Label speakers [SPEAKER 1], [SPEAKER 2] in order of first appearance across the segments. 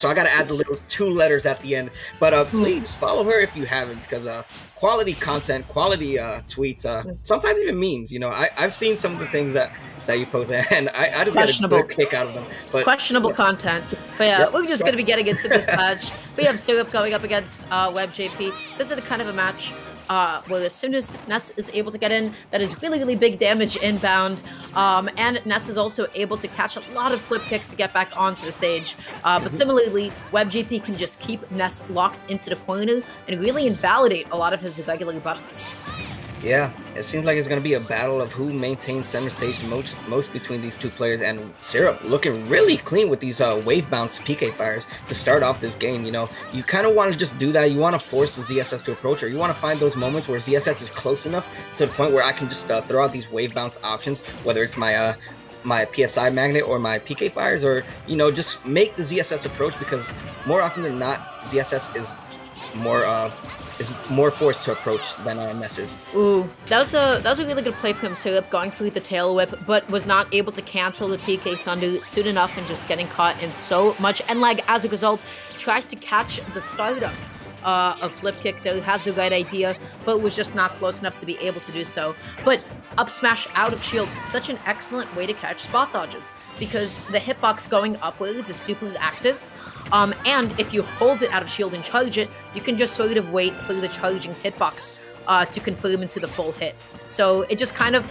[SPEAKER 1] So I got to add the little 2 letters at the end. But please follow her if you haven't, because quality content, quality tweets, sometimes even memes. You know, I've seen some of the things that you post, and I just get a good kick out of them. But
[SPEAKER 2] questionable content. But yeah, we're just going to be getting into this match. We have Syrup going up against WebbJP. This is the kind of a match where as soon as Ness is able to get in, that is really, really big damage inbound. And Ness is also able to catch a lot of flip kicks to get back onto the stage. But similarly, WebbJP can just keep Ness locked into the corner and really invalidate a lot of his regular buttons.
[SPEAKER 1] Yeah, it seems like it's going to be a battle of who maintains center stage most between these 2 players, and Syrup looking really clean with these wave bounce PK fires to start off this game. You know, you kind of want to just do that. You want to force the ZSS to approach, or you want to find those moments where ZSS is close enough to the point where I can just throw out these wave bounce options, whether it's my my PSI magnet or my PK fires, or, you know, just make the ZSS approach, because more often than not, ZSS is more forced to approach than Ness is.
[SPEAKER 2] Ooh, that was a really good play from him, Syrup, going through the tail whip, but was not able to cancel the PK Thunder soon enough and just getting caught in so much end lag. As a result, tries to catch the startup of flip kick, though has the right idea, but was just not close enough to be able to do so. But up smash out of shield, such an excellent way to catch spot dodges, because the hitbox going upwards is super active. And if you hold it out of shield and charge it, you can just sort of wait for the charging hitbox to confirm into the full hit. So it just kind of,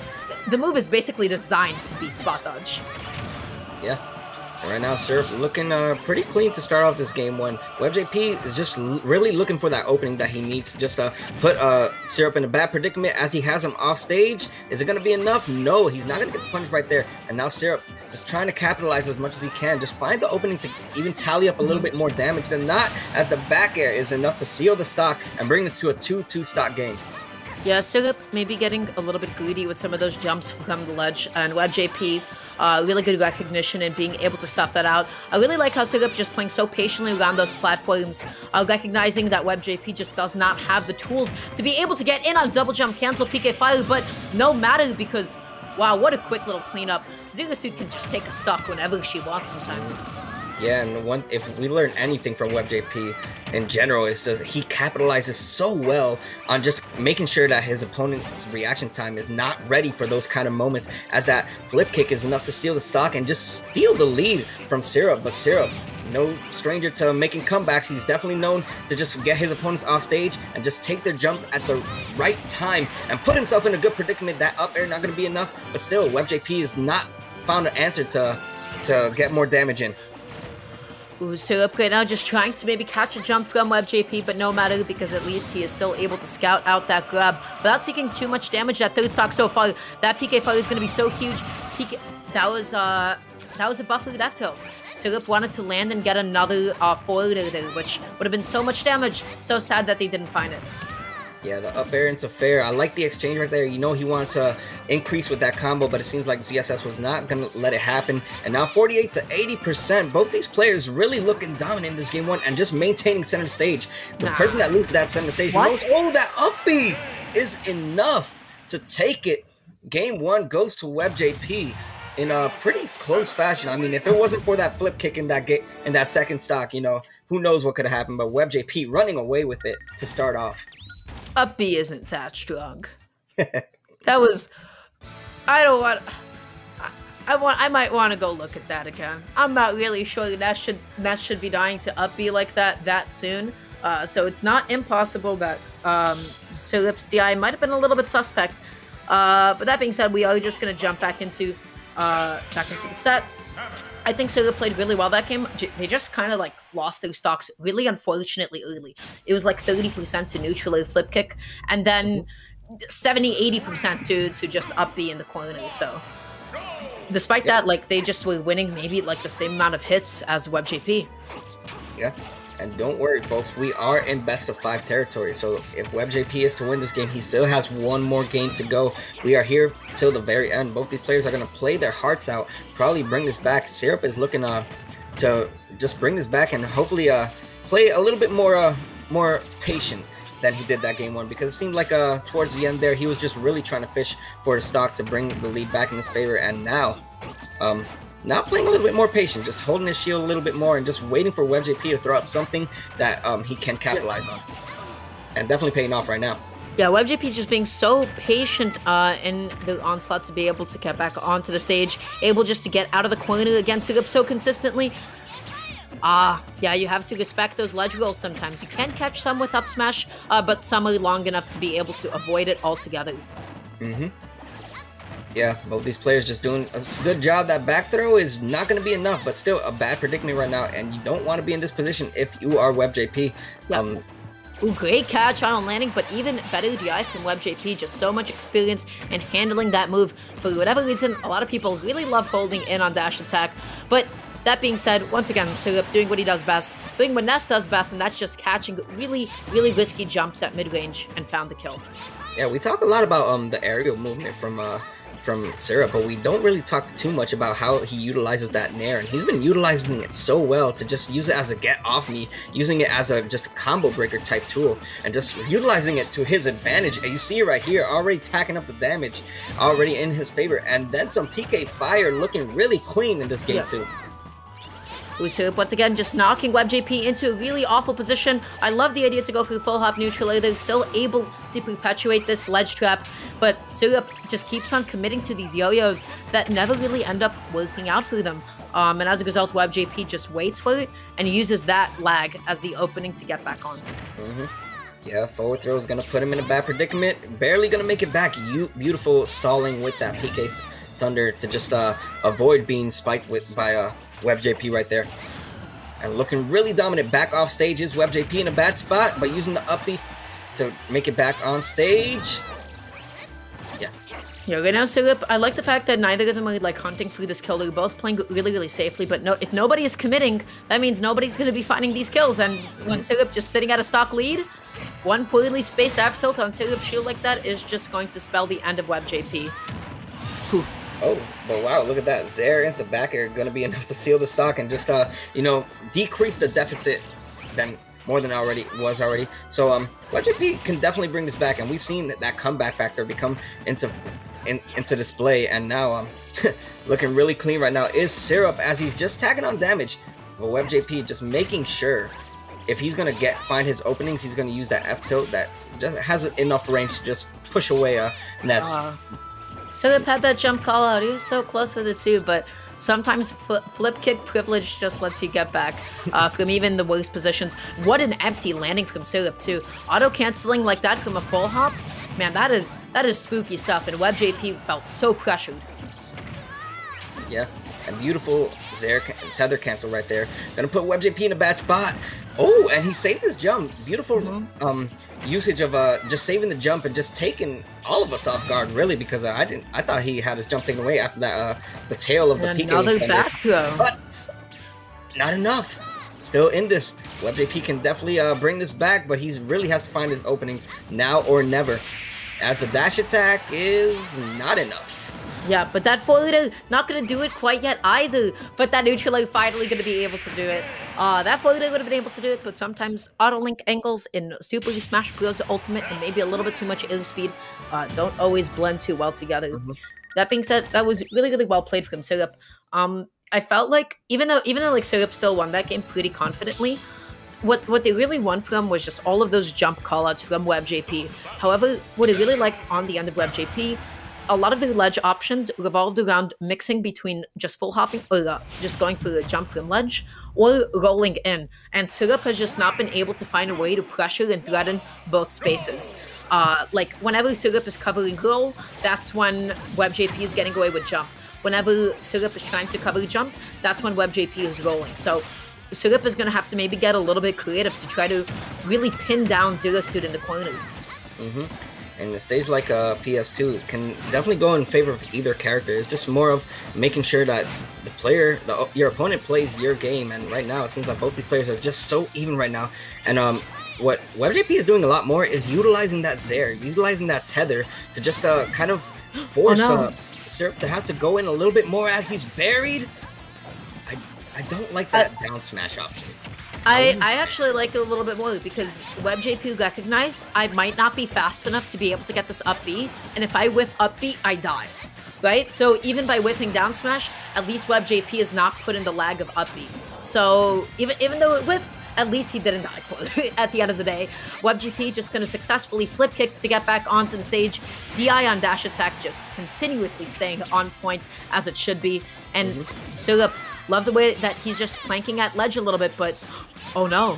[SPEAKER 2] the move is basically designed to beat spot dodge.
[SPEAKER 1] Yeah. And right now, Syrup looking pretty clean to start off this game one. WebbJP is just really looking for that opening that he needs to just put Syrup in a bad predicament as he has him off stage. Is it going to be enough? No, he's not going to get the punish right there. And now Syrup just trying to capitalize as much as he can. Just find the opening to even tally up a little bit more damage than not, as the back air is enough to seal the stock and bring this to a 2-2 stock game.
[SPEAKER 2] Yeah, Syrup maybe getting a little bit greedy with some of those jumps from the ledge, and WebbJP, really good recognition and being able to stuff that out. I really like how Syrup just playing so patiently around those platforms, recognizing that WebbJP just does not have the tools to be able to get in on double jump, cancel PK fire, but no matter, because, wow, what a quick little cleanup. Zero Suit can just take a stock whenever she wants sometimes.
[SPEAKER 1] Yeah, and if we learn anything from WebbJP in general, it's just he capitalizes so well on just making sure that his opponent's reaction time is not ready for those kind of moments, as that flip kick is enough to steal the stock and just steal the lead from Syrup. But Syrup, no stranger to making comebacks. He's definitely known to just get his opponents off stage and just take their jumps at the right time and put himself in a good predicament. That up air not going to be enough, but still, WebbJP has not found an answer to get more damage in.
[SPEAKER 2] Ooh, Syrup right now just trying to maybe catch a jump from WebbJP, but no matter, because at least he is still able to scout out that grab without taking too much damage. That third stock so far, that PK fire is going to be so huge. That was a buffered F tilt. Syrup wanted to land and get another forwarder there, which would have been so much damage. So sad that they didn't find it.
[SPEAKER 1] Yeah, the up air into fair. I like the exchange right there. You know, he wanted to increase with that combo, but it seems like ZSS was not going to let it happen. And now 48 to 80%. Both these players really looking dominant in this game one and just maintaining center stage. The person that loses that center stage knows, oh, that up B is enough to take it. Game one goes to WebbJP in a pretty close fashion. I mean, if it wasn't for that flip kick in that second stock, you know, who knows what could have happened. But WebbJP running away with it to start off.
[SPEAKER 2] Up B isn't that strong. That was, I might want to go look at that again. I'm not really sure Ness should be dying to up B like that soon. So it's not impossible that Syrup's DI might have been a little bit suspect. But that being said, we are just gonna jump back into the set. I think Syrup played really well that game. They just kind of like lost their stocks really unfortunately early. It was like 30% to neutral or flip kick, and then 70-80% to just up B in the corner. So despite that, like they just were winning maybe like the same amount of hits as WebbJP.
[SPEAKER 1] Yeah. And don't worry, folks, we are in best of 5 territory. So if WebbJP is to win this game, he still has one more game to go. We are here till the very end. Both these players are going to play their hearts out, probably bring this back. Syrup is looking to just bring this back and hopefully play a little bit more patient than he did that game one, because it seemed like towards the end there, he was just really trying to fish for the stock to bring the lead back in his favor. And now now playing a little bit more patient, just holding his shield a little bit more and just waiting for WebbJP to throw out something that he can capitalize on. And definitely paying off right now.
[SPEAKER 2] Yeah, WebbJP is just being so patient in the onslaught to be able to get back onto the stage, able just to get out of the corner against Sugup so consistently. Yeah, you have to respect those ledge rolls sometimes. You can catch some with up smash, but some are long enough to be able to avoid it altogether.
[SPEAKER 1] Yeah, both these players just doing a good job. That back throw is not going to be enough, but still a bad predicament right now, and you don't want to be in this position if you are WebbJP.
[SPEAKER 2] Yep. Ooh, great catch on landing, but even better DI from WebbJP. Just so much experience in handling that move. For whatever reason, a lot of people really love holding in on dash attack. But that being said, once again, Sugup doing what he does best, doing what Ness does best, and that's just catching really, really risky jumps at mid-range and found the kill.
[SPEAKER 1] Yeah, we talk a lot about the aerial movement from Syrup, but we don't really talk too much about how he utilizes that Nair, and he's been utilizing it so well to just use it as a get off me, using it as just a combo breaker type tool, and just utilizing it to his advantage. And you see it right here, already tacking up the damage, already in his favor, and then some PK fire looking really clean in this game too.
[SPEAKER 2] Sugup once again just knocking WebbJP into a really awful position. I love the idea to go through full hop neutral. They're still able to perpetuate this ledge trap, but Sugup just keeps on committing to these yo-yos that never really end up working out for them. And as a result, WebbJP just waits for it and uses that lag as the opening to get back on.
[SPEAKER 1] Yeah, forward throw is going to put him in a bad predicament. Barely going to make it back. Beautiful stalling with that PK Thunder to just avoid being spiked by WebbJP right there. And looking really dominant back off stage is WebbJP in a bad spot, but using the up B to make it back on stage.
[SPEAKER 2] Yeah, right now, Sugup, I like the fact that neither of them are like hunting through this kill. They're both playing really, really safely, but no, if nobody is committing, that means nobody's going to be finding these kills. And when Sugup just sitting at a stock lead, one poorly spaced F tilt on Sugup's shield like that is just going to spell the end of WebbJP. Whew.
[SPEAKER 1] Oh, but wow, look at that. Zair into back air going to be enough to seal the stock and just, you know, decrease the deficit then more than was already. So, WebbJP can definitely bring this back, and we've seen that comeback factor become into display, and now, looking really clean right now is Syrup as he's just tagging on damage. But WebbJP just making sure if he's going to find his openings, he's going to use that F tilt that just has enough range to just push away Ness.
[SPEAKER 2] Sugup had that jump call out. He was so close with it too, but sometimes flip kick privilege just lets you get back from even the worst positions. What an empty landing from Sugup too. Auto canceling like that from a full hop, man, that is spooky stuff. And WebbJP felt so pressured.
[SPEAKER 1] Yeah, and beautiful Zair tether cancel right there. Gonna put WebbJP in a bad spot. Oh, and he saved his jump. Beautiful usage of just saving the jump and just taking all of us off guard, really, because I thought he had his jump taken away after that the tail of the PK.
[SPEAKER 2] Another back throw.
[SPEAKER 1] But not enough. Still in this. WebbJP can definitely bring this back, but he really has to find his openings now or never, as the dash attack is not enough.
[SPEAKER 2] Yeah, but that forward not going to do it quite yet either. But that neutral air finally going to be able to do it. That forward would have been able to do it, but sometimes auto link angles in Super Smash Bros. Ultimate and maybe a little bit too much air speed don't always blend too well together. That being said, that was really, really well played from Syrup. I felt like even though like Syrup still won that game pretty confidently, what they really won from was just all of those jump callouts from WebbJP. However, what I really liked on the end of WebbJP, a lot of the ledge options revolved around mixing between just full hopping or just going for a jump from ledge or rolling in. And Syrup has just not been able to find a way to pressure and threaten both spaces. Like whenever Syrup is covering roll, that's when WebbJP is getting away with jump. Whenever Syrup is trying to cover jump, that's when WebbJP is rolling. So Syrup is going to have to maybe get a little bit creative to try to really pin down Zero Suit in the corner.
[SPEAKER 1] And a stage like PS2 can definitely go in favor of either character. It's just more of making sure that your opponent plays your game. And right now, it seems like both these players are just so even right now. And what WebbJP is doing a lot more is utilizing that Zair, utilizing that tether to just kind of force Syrup to have to go in a little bit more as he's buried. I don't like that down smash option.
[SPEAKER 2] I actually like it a little bit more because WebbJP recognized I might not be fast enough to be able to get this up B, and if I whiff up B, I die. right? So even by whiffing down smash, at least WebbJP is not put in the lag of up B. So even though it whiffed, at least he didn't die for it at the end of the day. WebbJP just going to successfully flip kick to get back onto the stage. DI on dash attack just continuously staying on point as it should be. And Syrup, love the way that he's just planking at ledge a little bit, but oh no.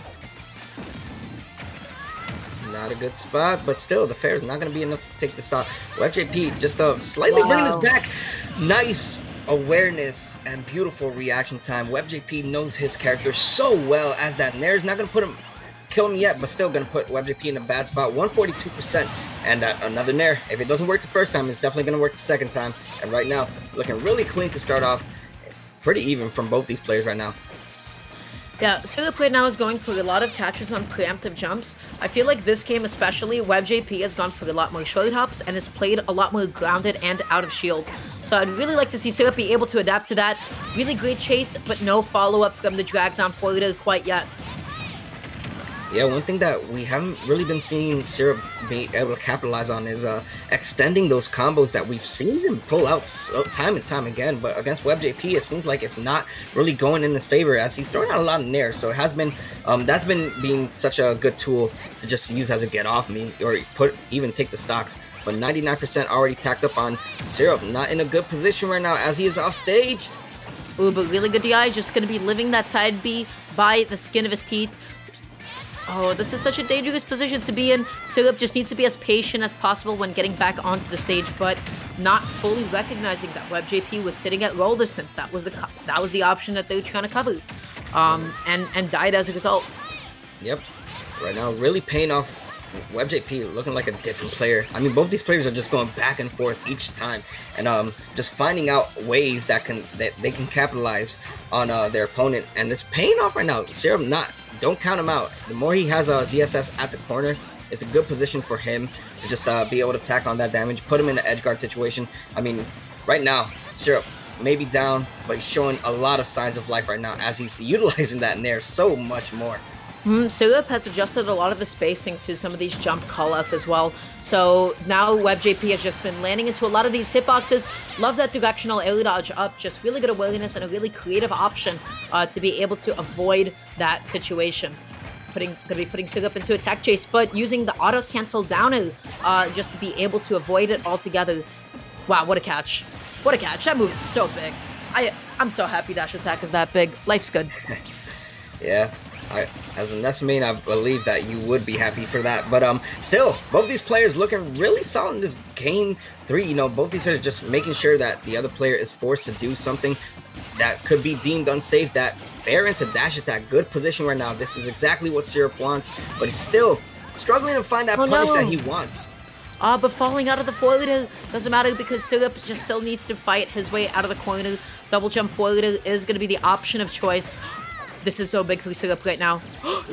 [SPEAKER 1] Not a good spot, but still, the fair is not going to be enough to take the stock. WebbJP just slightly bringing us back. Nice awareness and beautiful reaction time. WebbJP knows his character so well, as that Nair is not going to kill him yet, but still going to put WebbJP in a bad spot. 142%, and another Nair. If it doesn't work the first time, it's definitely going to work the second time. And right now, looking really clean to start off. Pretty even from both these players right now.
[SPEAKER 2] Yeah, Syrup right now is going for a lot of catches on preemptive jumps. I feel like this game especially, WebbJP has gone for a lot more short hops and has played a lot more grounded and out of shield. So I'd really like to see Syrup be able to adapt to that. Really great chase, but no follow-up from the drag down forwarder quite yet.
[SPEAKER 1] Yeah, one thing that we haven't really been seeing Syrup be able to capitalize on is extending those combos that we've seen him pull out time and time again. But against WebbJP, it seems like it's not really going in his favor, as he's throwing out a lot of Nair. So it has been, that's been being such a good tool to just use as a get off me, or even take the stocks. But 99% already tacked up on Syrup. Not in a good position right now as he is off stage.
[SPEAKER 2] Ooh, but really good DI, just going to be living that side B by the skin of his teeth. Oh, this is such a dangerous position to be in. Syrup just needs to be as patient as possible when getting back onto the stage, but not fully recognizing that WebbJP was sitting at roll distance. That was the option that they were trying to cover, and died as a result.
[SPEAKER 1] Yep. Right now, really paying off. WebbJP looking like a different player. I mean, both these players are just going back and forth each time, and just finding out ways that they can capitalize on their opponent, and it's paying off right now. Syrup, don't count him out. The more he has ZSS at the corner, it's a good position for him to just be able to tack on that damage, put him in an edge guard situation. I mean, right now, Syrup may be down, but he's showing a lot of signs of life right now as he's utilizing that Nair so much more.
[SPEAKER 2] Syrup has adjusted a lot of the spacing to some of these jump callouts as well. So now WebbJP has just been landing into a lot of these hitboxes. Love that directional air dodge up. Just really good awareness and a really creative option to be able to avoid that situation. Gonna be putting Syrup into attack chase, but using the auto cancel down just to be able to avoid it altogether. Wow, what a catch. What a catch. That move is so big. I'm so happy dash attack is that big. Life's good.
[SPEAKER 1] Yeah. As a Ness main, I believe that you would be happy for that. But still, both these players looking really solid in this game 3. You know, both these players just making sure that the other player is forced to do something that could be deemed unsafe. That fair into dash attack, good position right now. This is exactly what Syrup wants, but he's still struggling to find that punish that he wants.
[SPEAKER 2] But falling out of the forwarder doesn't matter because Syrup just still needs to fight his way out of the corner. Double jump forwarder is going to be the option of choice. This is so big for Syrup right now.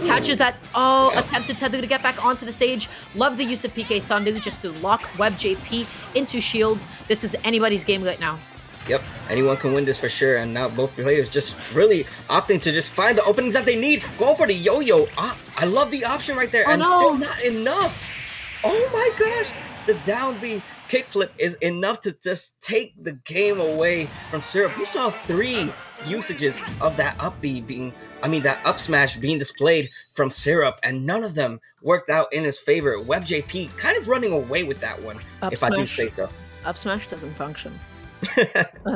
[SPEAKER 2] Catches that. Oh, attempted tether to get back onto the stage. Love the use of PK Thunder just to lock WebbJP into shield. This is anybody's game right now.
[SPEAKER 1] Yep, anyone can win this for sure. And now both players just really opting to just find the openings that they need. Going for the yo-yo. I love the option right there. Still not enough. Oh my gosh. The down B kickflip is enough to just take the game away from Syrup. We saw 3 usages of that up B that up smash being displayed from Syrup, and none of them worked out in his favor. WebbJP kind of running away with that one, if I do say so.
[SPEAKER 2] Up smash doesn't function.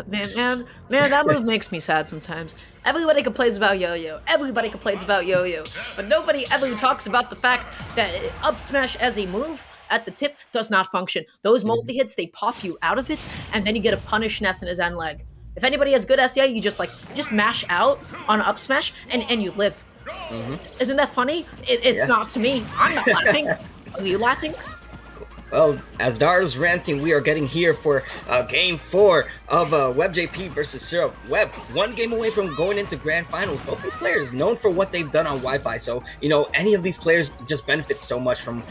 [SPEAKER 2] man, that move makes me sad sometimes. Everybody complains about yo-yo. Everybody complains about yo-yo. But nobody ever talks about the fact that up smash as a move at the tip does not function. Those multi-hits, they pop you out of it, and then you get a punish Ness in his end leg. If anybody has good SDI, you just mash out on up smash and you live. Isn't that funny? It's not to me. I'm not laughing. Are you laughing?
[SPEAKER 1] Well, as Dar's ranting, we are getting here for Game 4 of WebbJP versus Syrup. Webb, 1 game away from going into Grand Finals. Both these players known for what they've done on Wi-Fi, so, you know, any of these players just benefit so much from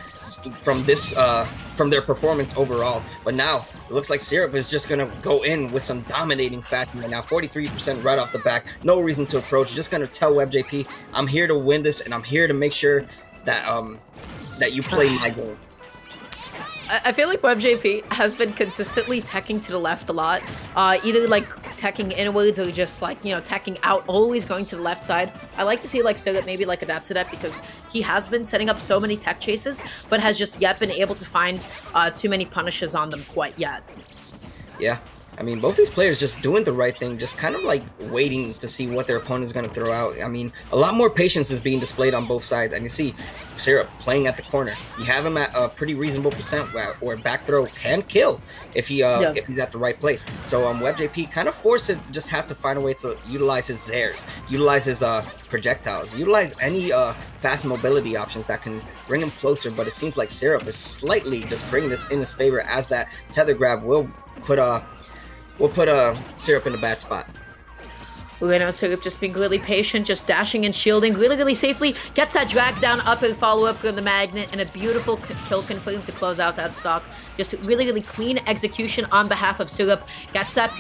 [SPEAKER 1] their performance overall. But now, it looks like Syrup is just going to go in with some dominating fashion right now. 43% right off the back. No reason to approach. Just going to tell WebbJP, I'm here to win this, and I'm here to make sure that, that you play my game.
[SPEAKER 2] I feel like WebbJP has been consistently teching to the left a lot, either like teching inwards or just like, you know, teching out, always going to the left side. I like to see like Syrup maybe like adapt to that because he has been setting up so many tech chases, but has just yet been able to find too many punishes on them quite yet.
[SPEAKER 1] Yeah. I mean, both these players just doing the right thing, just kind of like waiting to see what their opponent is going to throw out. I mean, a lot more patience is being displayed on both sides. And you see Syrup playing at the corner. You have him at a pretty reasonable percent where back throw can kill if he if he's at the right place. So WebbJP kind of forced to just have to find a way to utilize his Zairs, utilize his projectiles, utilize any fast mobility options that can bring him closer. But it seems like Syrup is slightly just bringing this in his favor, as that tether grab will put Syrup in a bad spot.
[SPEAKER 2] We're gonna Syrup just being really patient, just dashing and shielding really safely. Gets that drag down up and follow up from the magnet, and a beautiful kill confirm to close out that stock. Just really clean execution on behalf of Syrup. Gets that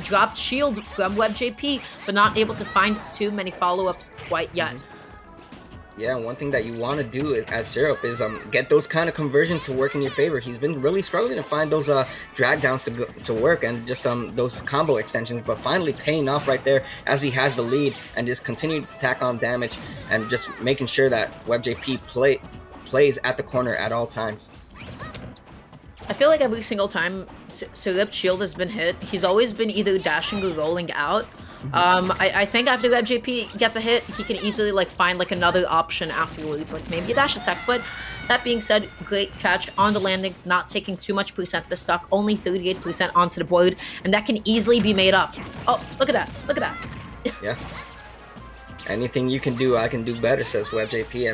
[SPEAKER 2] dropped shield from WebbJP, but not able to find too many follow-ups quite yet.
[SPEAKER 1] Yeah, one thing that you want to do as Syrup is get those kind of conversions to work in your favor. He's been really struggling to find those drag downs to work, and just those combo extensions, but finally paying off right there as he has the lead and just continuing to tack on damage and just making sure that WebbJP plays at the corner at all times.
[SPEAKER 2] I feel like every single time Syrup's shield has been hit, he's always been either dashing or rolling out. I think after WebbJP gets a hit, he can easily like find like another option afterwards, like maybe a dash attack. But that being said, great catch on the landing, not taking too much percent this stock, only 38% onto the board, and that can easily be made up. Oh, look at that, look at that.
[SPEAKER 1] Yeah. Anything you can do, I can do better, says WebbJP,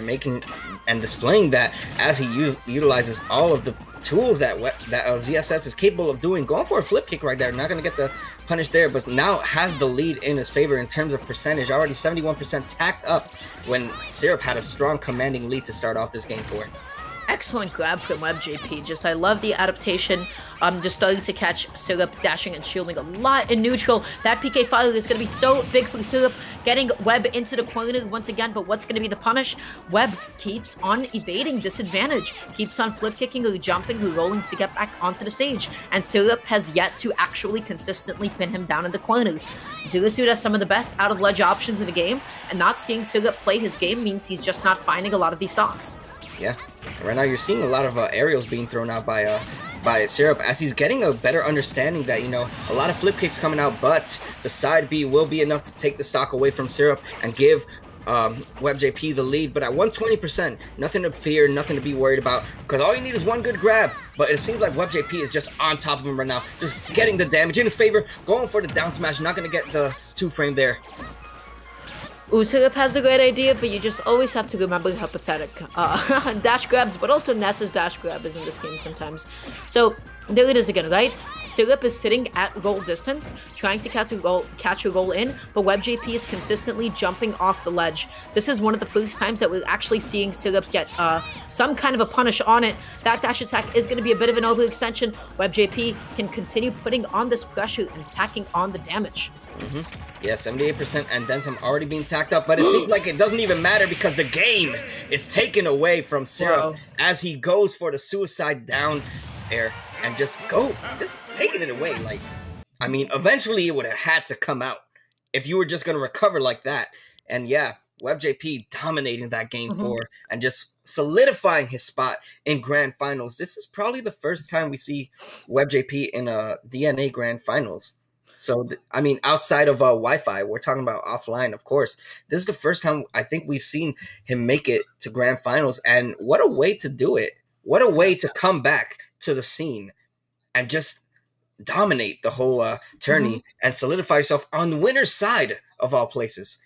[SPEAKER 1] and displaying that as he utilizes all of the tools that ZSS is capable of doing. Going for a flip kick right there, not going to get the punish there, but now has the lead in his favor in terms of percentage. Already 71% tacked up when Syrup had a strong commanding lead to start off this game for.
[SPEAKER 2] Excellent grab from WebbJP. Just, I love the adaptation. Just starting to catch Syrup dashing and shielding a lot in neutral. That PK fire is going to be so big for Syrup, getting Webb into the corner once again. But what's going to be the punish? Webb keeps on evading disadvantage, keeps on flip kicking or jumping or rolling to get back onto the stage. And Syrup has yet to actually consistently pin him down in the corner. Zulusuit has some of the best out of ledge options in the game, and not seeing Syrup play his game means he's just not finding a lot of these stocks.
[SPEAKER 1] Yeah, right now you're seeing a lot of aerials being thrown out by Syrup as he's getting a better understanding that, you know, a lot of flip kicks coming out, but the side B will be enough to take the stock away from Syrup and give WebbJP the lead. But at 120%, nothing to fear, nothing to be worried about, because all you need is one good grab. But it seems like WebbJP is just on top of him right now, just getting the damage in his favor, going for the down smash, not going to get the 2-frame there.
[SPEAKER 2] Syrup has a great idea, but you just always have to remember how pathetic dash grabs, but also Ness's dash grab is in this game sometimes. So there it is again, right? Syrup is sitting at goal distance, trying to catch a goal in, but WebbJP is consistently jumping off the ledge. This is one of the first times that we're actually seeing Syrup get some kind of a punish on it. That dash attack is going to be a bit of an overextension. WebbJP can continue putting on this pressure and packing on the damage.
[SPEAKER 1] Yeah, 78% and then some already being tacked up, but it seems like it doesn't even matter because the game is taken away from Syrup as he goes for the suicide down air and just taking it away. Like, I mean, eventually it would have had to come out if you were just going to recover like that. And yeah, WebbJP dominating that game 4 and just solidifying his spot in Grand Finals. This is probably the first time we see WebbJP in a DNA Grand Finals. So, I mean, outside of Wi-Fi, we're talking about offline, of course. This is the first time I think we've seen him make it to Grand Finals. And what a way to do it. What a way to come back to the scene and just dominate the whole tourney and solidify yourself on the winner's side of all places.